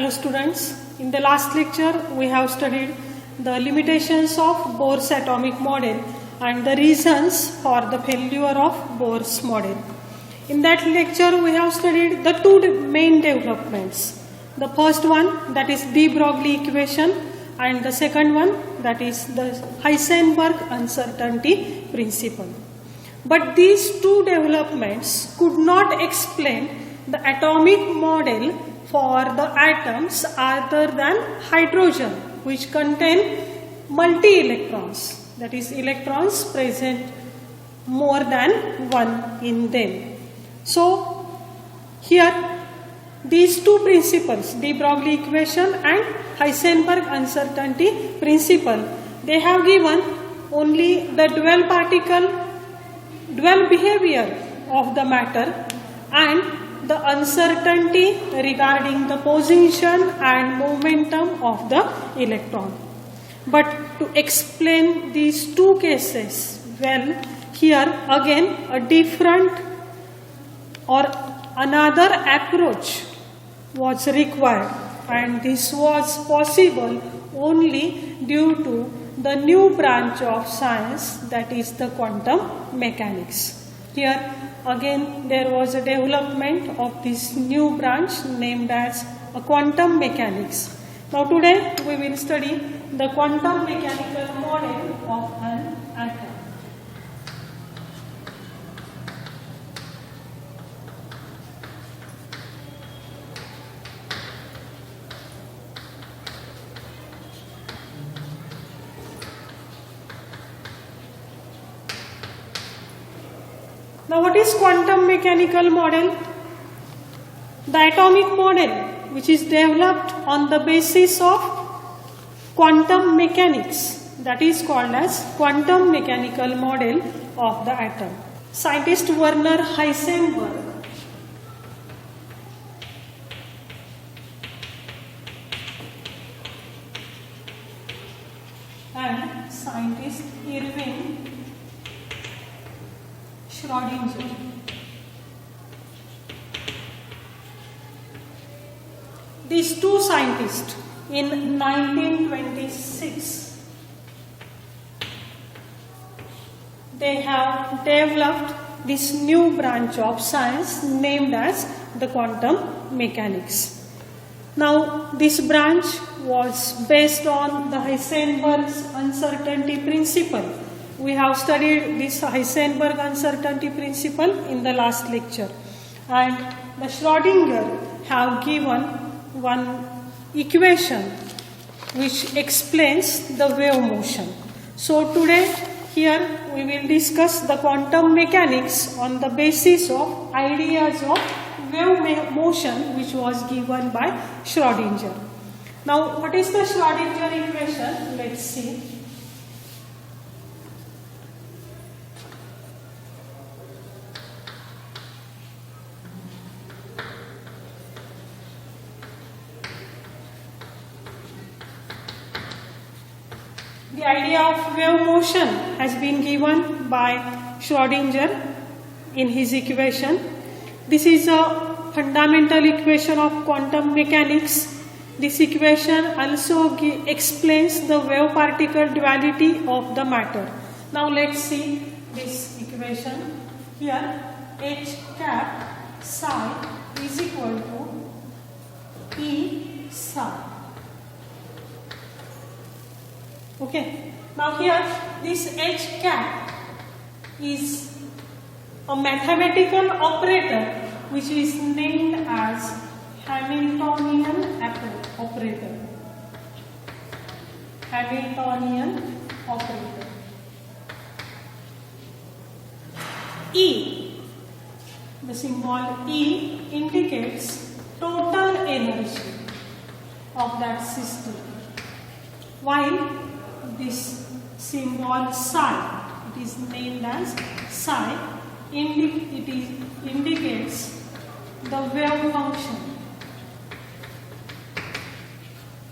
Hello students, in the last lecture we have studied the limitations of Bohr's atomic model and the reasons for the failure of Bohr's model. In that lecture we have studied the two main developments. The first one, that is de Broglie equation, and the second one, that is the Heisenberg uncertainty principle. But these two developments could not explain the atomic model for the atoms other than hydrogen, which contain multi-electrons, that is electrons present more than one in them. So here these two principles, de Broglie equation and Heisenberg uncertainty principle, they have given only the dual behavior of the matter and the uncertainty regarding the position and momentum of the electron. But to explain these two cases well, here again a different or another approach was required, and this was possible only due to the new branch of science, that is the quantum mechanics. Here again there was a development of this new branch named as a quantum mechanics. Now today we will study the quantum mechanical model of an atom. Now what is quantum mechanical model? The atomic model which is developed on the basis of quantum mechanics, that is called as quantum mechanical model of the atom. Scientist Werner Heisenberg and scientist Erwin Schrödinger. These two scientists in 1926, they have developed this new branch of science named as the quantum mechanics. Now this branch was based on the Heisenberg's uncertainty principle. We have studied this Heisenberg uncertainty principle in the last lecture, and the Schrödinger have given one equation which explains the wave motion. So today here we will discuss the quantum mechanics on the basis of ideas of wave motion which was given by Schrödinger. Now what is the Schrödinger equation? Let's see. The idea of wave motion has been given by Schrödinger in his equation. This is a fundamental equation of quantum mechanics. This equation also explains the wave-particle duality of the matter. Now let's see this equation. Here H cap psi is equal to E psi. Okay, now here this H cap is a mathematical operator which is named as Hamiltonian operator. Hamiltonian operator. E, the symbol E indicates total energy of that system, while this symbol psi, it is named as psi, it indicates the wave function.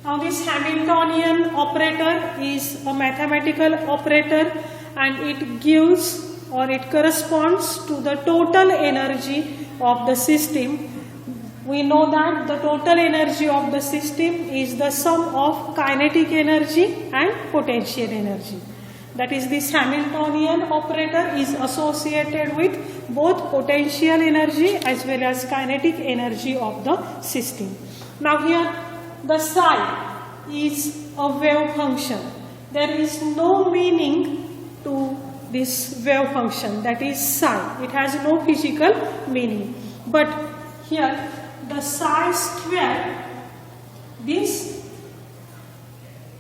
Now this Hamiltonian operator is a mathematical operator, and it gives or it corresponds to the total energy of the system we know that the total energy of the system is the sum of kinetic energy and potential energy. That is, this Hamiltonian operator is associated with both potential energy as well as kinetic energy of the system. Now here the psi is a wave function. There is no meaning to this wave function, that is psi. It has no physical meaning. But here the psi square, this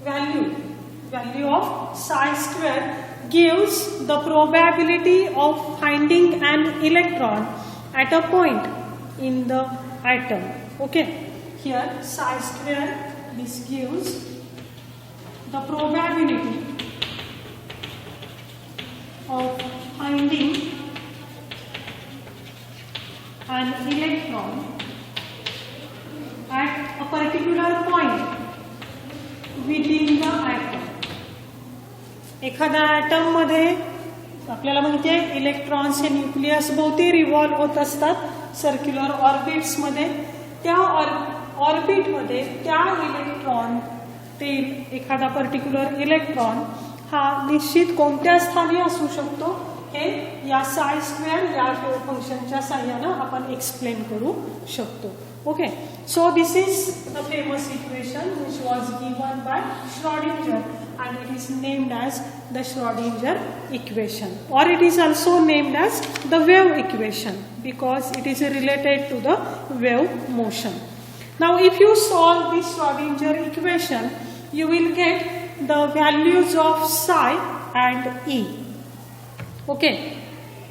value of psi square gives the probability of finding an electron at a point in the atom. Okay, here psi square, this gives the probability of finding an electron at a particular point within the atom. एखाद्या atom मध्ये आपल्याला माहिती आहे electrons हे nucleus भोवती revolve होत असतात circular orbits मध्ये. त्या ऑर्बिट मध्ये त्या इलेक्ट्रॉन ते एखादा पर्टिक्युलर इलेक्ट्रॉन हा निश्चित कोणत्या स्थानी असू शकतो हे या साय स्क्वेअर या वेव्ह फंक्शनच्या साह्याने आपण एक्सप्लेन करू शकतो. Okay, so this is the famous equation which was given by Schrödinger and it is named as the Schrödinger equation, or it is also named as the wave equation because it is related to the wave motion. Now if you solve this Schrödinger equation, you will get the values of psi and E. Okay,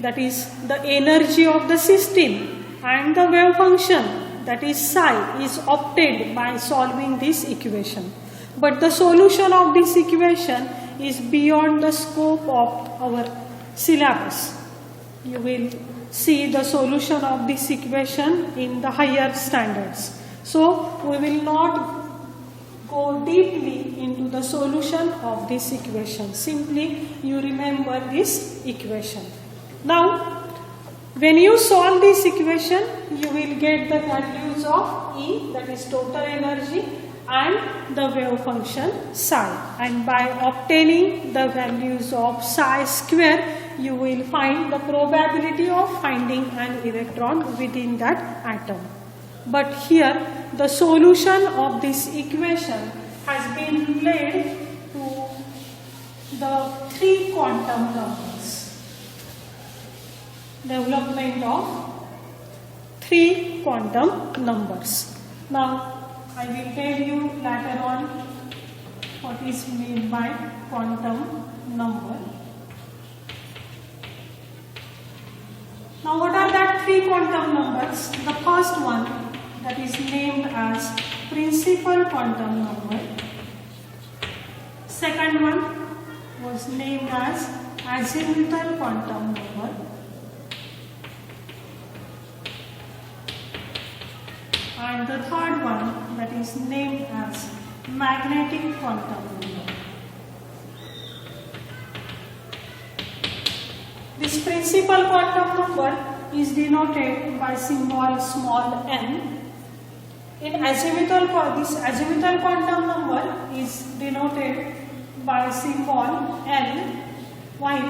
that is the energy of the system and the wave function, that is psi, is obtained by solving this equation. But the solution of this equation is beyond the scope of our syllabus. You will see the solution of this equation in the higher standards. So we will not go deeply into the solution of this equation. Simply you remember this equation. Now when you solve this equation, you will get the values of E, that is total energy, and the wave function psi. And by obtaining the values of psi square, you will find the probability of finding an electron within that atom. But here the solution of this equation has been related to the 3 quantum numbers. Development of 3 quantum numbers. Now I will tell you later on what is meant by quantum number. Now what are that 3 quantum numbers? The first one, that is named as principal quantum number. Second one was named as azimuthal quantum number. And the third one, that is named as magnetic quantum number. This principal quantum number is denoted by symbol small n. In azimuthal, this azimuthal quantum number is denoted by symbol n, while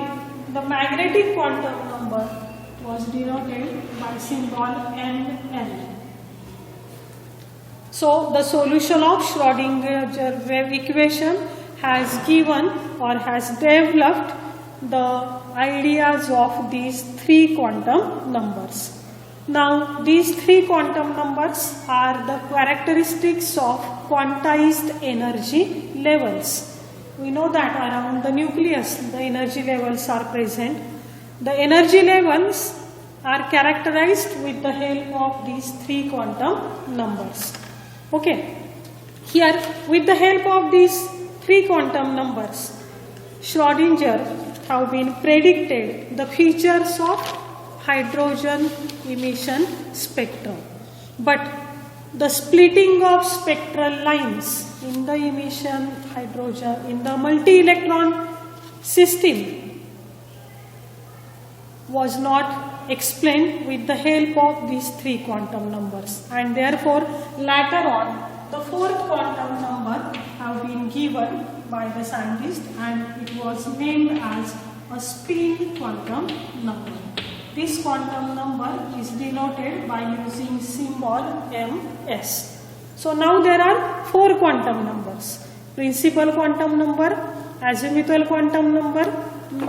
the magnetic quantum number was denoted by symbol nn. So the solution of Schrödinger wave equation has given or has developed the ideas of these 3 quantum numbers. Now these 3 quantum numbers are the characteristics of quantized energy levels. We know that around the nucleus the energy levels are present. The energy levels are characterized with the help of these 3 quantum numbers. Okay, here with the help of these 3 quantum numbers, Schrödinger have been predicted the features of hydrogen emission spectrum. But the splitting of spectral lines in the emission hydrogen in the multi-electron system was not explained with the help of these 3 quantum numbers, and therefore later on the 4th quantum number have been given by the scientist, and it was named as a spin quantum number. This quantum number is denoted by using symbol ms. So now there are 4 quantum numbers: principal quantum number, azimuthal quantum number,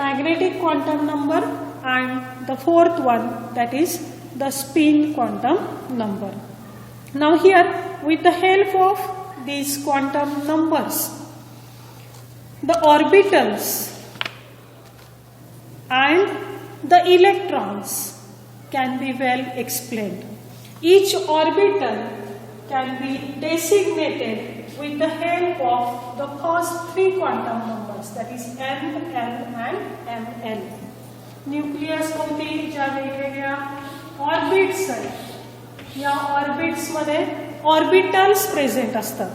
magnetic quantum number, and the 4th one, that is the spin quantum number. Now here, with the help of these quantum numbers, the orbitals and the electrons can be well explained. Each orbital can be designated with the help of the first 3 quantum numbers, that is n, l and ml. Nucleus कोणती, ज्या वेगवेगळ्या orbits आहेत, या orbits मध्ये orbitals present असतात.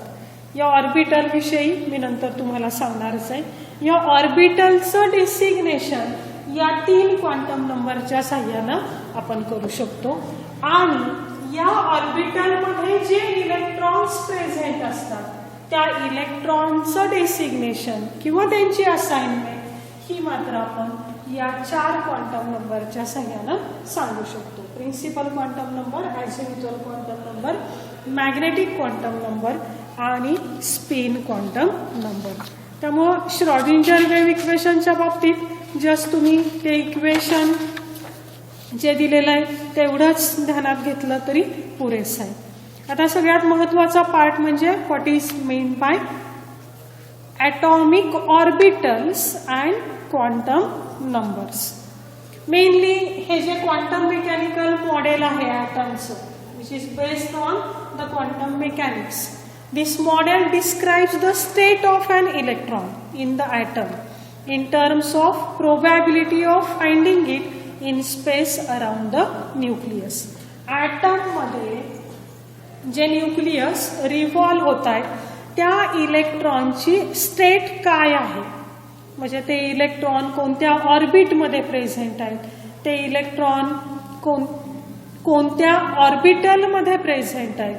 या orbital विषयी मी नंतर तुम्हाला सांगणारच आहे. या ऑर्बिटलचं डेसिग्नेशन या 3 क्वांटम नंबरच्या साहाय्याने आपण करू शकतो, आणि या ऑर्बिटल मध्ये जे इलेक्ट्रॉन्स प्रेझेंट असतात त्या इलेक्ट्रॉनचं डेसिग्नेशन किंवा त्यांची असाइनमेंट ही मात्र आपण या 4 क्वांटम नंबरच्या साहाय्याने सांगू शकतो. Principal quantum number, azimuthal quantum number, magnetic quantum number आणि स्पिन क्वांटम नंबर. त्यामुळे श्रोडिंगर वेव्ह इक्वेशनच्या बाबतीत जस्ट तुम्ही ते इक्वेशन जे दिलेलं आहे तेवढंच ध्यानात घेतलं तरी पुरेसं आहे. आता सगळ्यात महत्त्वाचा पार्ट म्हणजे what is mean by atomic orbitals and quantum numbers. Mainly हे जे क्वांटम मेकॅनिकल मॉडेल आहे ॲटमचं, which is based on the quantum mechanics. This model describes the state of an electron in the atom in terms of probability of finding it in space around the nucleus. Atom मध्ये जे nucleus revolve होत आहे त्या इलेक्ट्रॉनची state काय आहे, म्हणजे ते electron कोणत्या ऑर्बिटमध्ये प्रेझेंट आहेत, ते इलेक्ट्रॉन कोणत्या ऑर्बिटलमध्ये प्रेझेंट आहेत,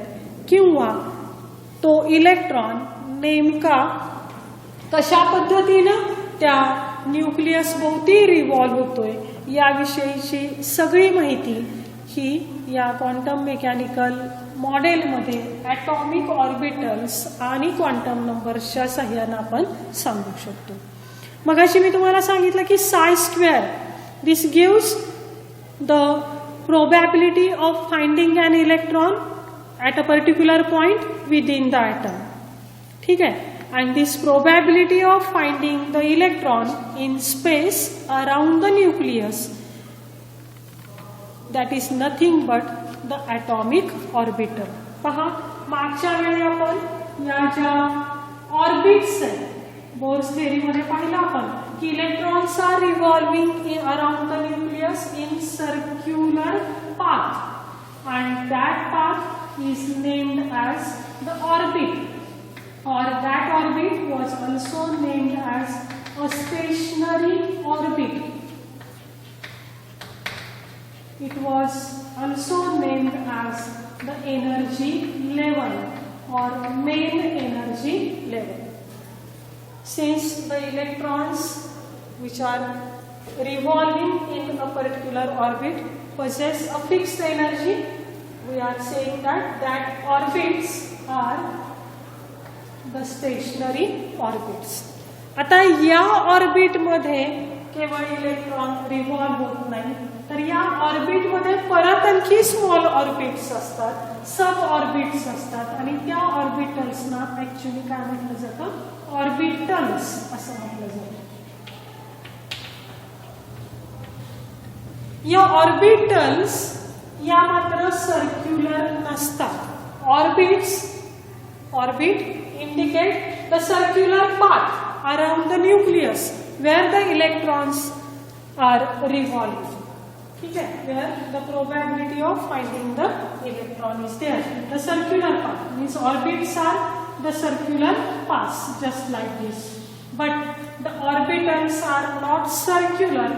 किंवा तो इलेक्ट्रॉन नेमका कशा पद्धतीनं त्या न्यूक्लियस भोवती रिव्हॉल्व होतोय याविषयीची सगळी माहिती ही या क्वांटम मेकॅनिकल मॉडेलमध्ये ॲटॉमिक ऑर्बिटल्स आणि क्वांटम नंबर्सच्या साहाय्याने आपण सांगू शकतो. मगाशी मी तुम्हाला सांगितलं की Sai square, this gives the probability of finding an electron at a particular point within the atom. ठीक है? And this probability of finding the electron in space around the nucleus, that is nothing but the atomic orbital. पहा, मागच्या वेळी आपण या ज्या orbits आहेत bourse थेअरीमध्ये पाहिलं आपण की electrons are revolving around the nucleus in circular path, and that path is named as the orbit, or that orbit was also named as a stationary orbit. It was also named as the energy level or main energy level. Since the electrons which are revolving in a particular orbit possess a fixed energy, we are saying that orbits are the stationary orbits. आता या orbit मध्ये केवळ electron revolve होत नाही, तर या orbit मध्ये परत आणखी स्मॉल ऑर्बिट्स असतात, सब ऑर्बिट्स असतात, आणि त्या ऑर्बिटल्सना ऍक्च्युअली काय म्हटलं जातं, ऑर्बिटल्स असं म्हटलं जातं. या ऑर्बिटल्स या मात्र सर्क्युलर नसतात. Orbit indicate the circular path around the nucleus where the electrons are revolving. ठीक है? Where the probability of finding the electron is there. The circular path means orbits are the circular paths, just like this. But the orbitals are not circular.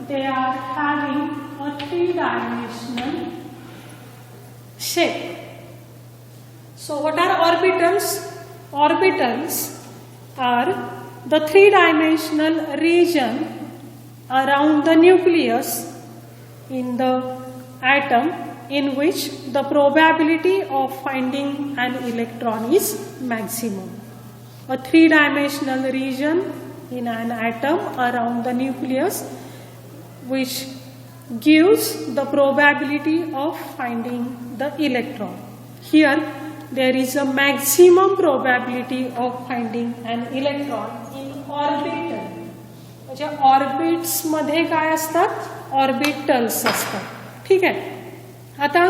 They are having a three-dimensional shape. So what are orbitals? Orbitals are the three-dimensional region around the nucleus in the atom in which the probability of finding an electron is maximum. A three-dimensional region in an atom around the nucleus which gives the probability of finding the electron. Here there is a maximum probability of finding an electron in orbital. म्हणजे orbits मध्ये काय असतात? Orbitals असतात. ठीक आहे. आता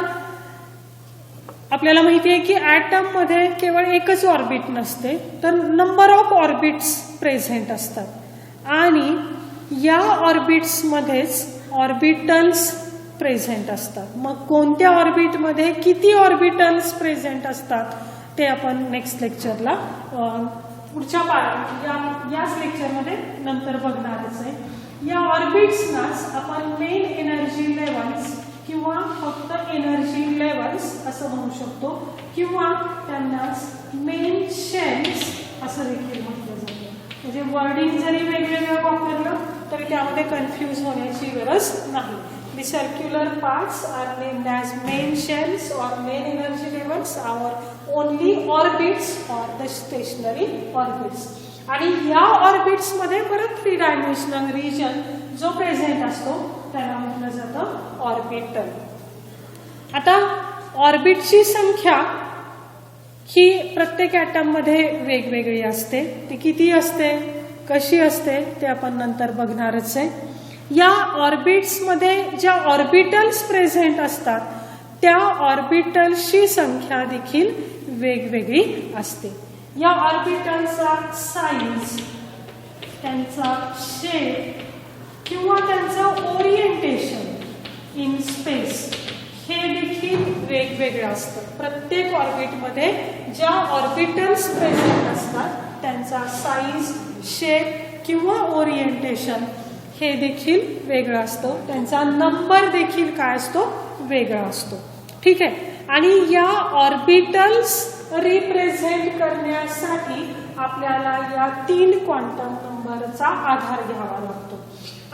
आपल्याला माहिती आहे की ॲटम मध्ये केवळ एकच ऑर्बिट नसते, तर नंबर ऑफ ऑर्बिट्स प्रेझेंट असतात आणि या ऑर्बिट्स मध्येच ऑर्बिटल्स प्रेझेंट असतात. मग कोणत्या ऑर्बिटमध्ये किती ऑर्बिटल्स प्रेझेंट असतात ते आपण नेक्स्ट लेक्चरला पुढच्या याच लेक्चरमध्ये नंतर बघणारच आहे. या ऑर्बिट्सनाच आपण मेन एनर्जी लेव्हल्स किंवा फक्त एनर्जी लेव्हल्स असं म्हणू शकतो किंवा त्यांनाच मेन शेल्स असं देखील म्हटलं जातं. म्हणजे वर्डिंग जरी वेगवेगळं वापरलं तरी त्यामध्ये कन्फ्यूज होण्याची गरज नाही. The circular parts are named as main shells or main energy levels, our only orbits or the stationary orbits. आणि या ऑर्बिट्स मध्ये परत थ्री डायमेन्शनल रिजन जो प्रेझेंट असतो त्याला म्हटलं जातं ऑर्बिटल. आता ऑर्बिटची संख्या ही प्रत्येक ॲटम मध्ये वेगवेगळी असते. ती किती असते, कशी असते ते आपण नंतर बघणारच आहे. या ऑर्बिट्समध्ये ज्या ऑर्बिटल्स प्रेझेंट असतात त्या ऑर्बिटल्सची संख्या देखील वेगवेगळी असते. या ऑर्बिटलचा साईज, त्यांचा शेप किंवा त्यांचं ओरिएंटेशन इन स्पेस हे देखील वेगवेगळं असतं. प्रत्येक ऑर्बिटमध्ये ज्या ऑर्बिटल्स प्रेझेंट असतात त्यांचा साईज, शेप किंवा ओरिएंटेशन हे देखील वेगळं असतं. त्यांचा नंबर देखील काय असतो, वेगळा असतो. ठीक आहे. आणि या ऑर्बिटल्स रिप्रेझेंट करण्यासाठी आपल्याला या 3 क्वांटम नंबरचा आधार घ्यावा लागतो.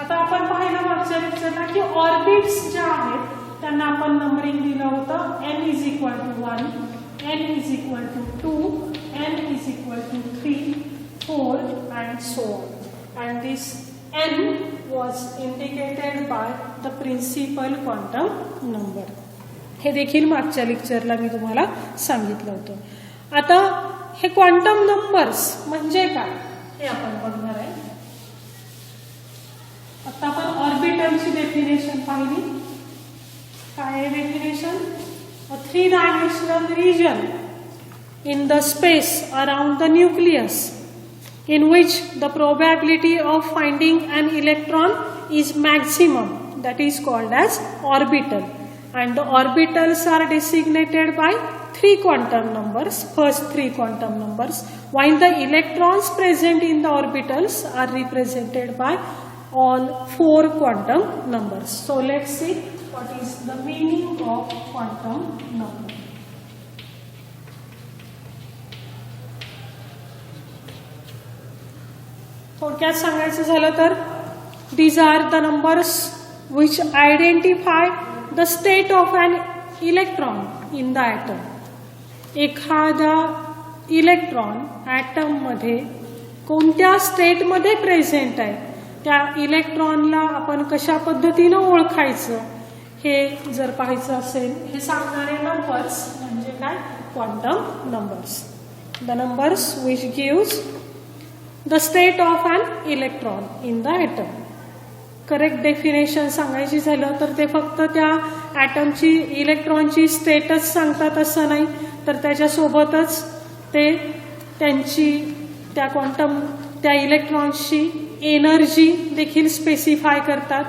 आता आपण पाहिलं मागच्या लेक्चरला की ऑर्बिट्स ज्या आहेत त्यांना आपण नंबरिंग दिलं होतं. n = 1, n = 2, n = 3, 4 and so on. And this n was indicated by the principal quantum number. हे देखील मागच्या लेक्चरला मी तुम्हाला सांगितलं होतं. आता हे क्वांटम नंबर्स म्हणजे काय हे आपण बघणार आहे. आता आपण ऑर्बिटलची डेफिनेशन पाहिली. काय आहे definition? A three dimensional region in the space around the nucleus in which the probability of finding an electron is maximum, that is called as orbital, and the orbitals are designated by 3 quantum numbers, first 3 quantum numbers, while the electrons present in the orbitals are represented by all 4 quantum numbers. So let's see what is the meaning of quantum number. थोडक्यात सांगायचं झालं तर these are the numbers which identify the state of an electron in the atom. एखादा electron atom मध्ये कोणत्या state मध्ये present आहे त्या इलेक्ट्रॉनला आपण कशा पद्धतीनं ओळखायचं हे जर पाहायचं असेल हे सांगणारे नंबर्स म्हणजे काय? Quantum numbers. The numbers which gives the state of an electron in the atom. Correct definition सांगायची झालं तर ते फक्त त्या ॲटमची इलेक्ट्रॉनची स्टेटस सांगतात असं नाही, तर त्याच्यासोबतच ते त्यांची त्या इलेक्ट्रॉन्सची एनर्जी देखील स्पेसिफाय करतात.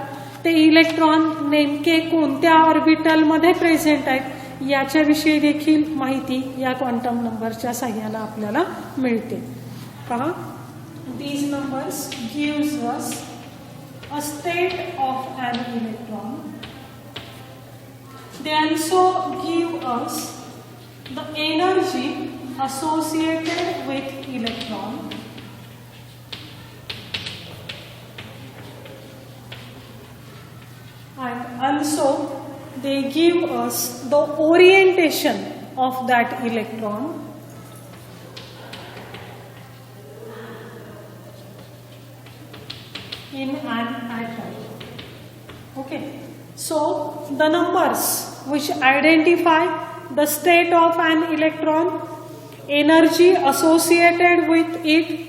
ते इलेक्ट्रॉन नेमके कोणत्या ऑर्बिटलमध्ये प्रेझेंट आहेत याच्याविषयी देखील माहिती या क्वांटम नंबरच्या साह्याने आपल्याला मिळते. पहा, these numbers gives us a state of an electron they also give us the energy associated with electron, and also they give us the orientation of that electron, in an atom. Okay, so the numbers which identify the state of an electron, energy associated with it,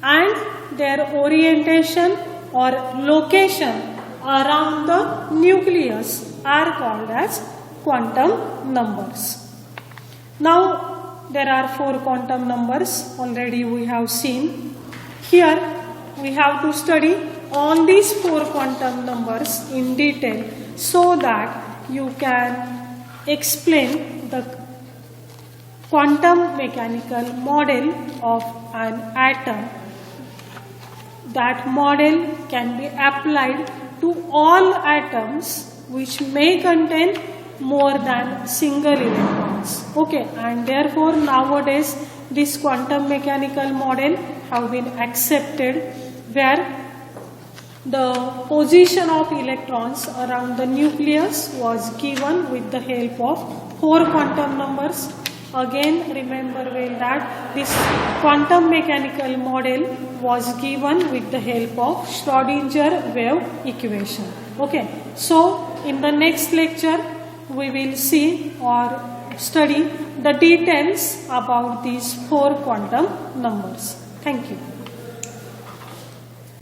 and their orientation or location around the nucleus are called as quantum numbers. Now there are 4 quantum numbers, already we have seen. Here we have to study all these 4 quantum numbers in detail so that you can explain the quantum mechanical model of an atom. That model can be applied to all atoms which may contain more than single electrons. Okay, and therefore nowadays this quantum mechanical model have been accepted, where the position of electrons around the nucleus was given with the help of 4 quantum numbers. Again, remember well that this quantum mechanical model was given with the help of Schrödinger wave equation. Okay, so in the next lecture we will see or study the details about these 4 quantum numbers. Thank you.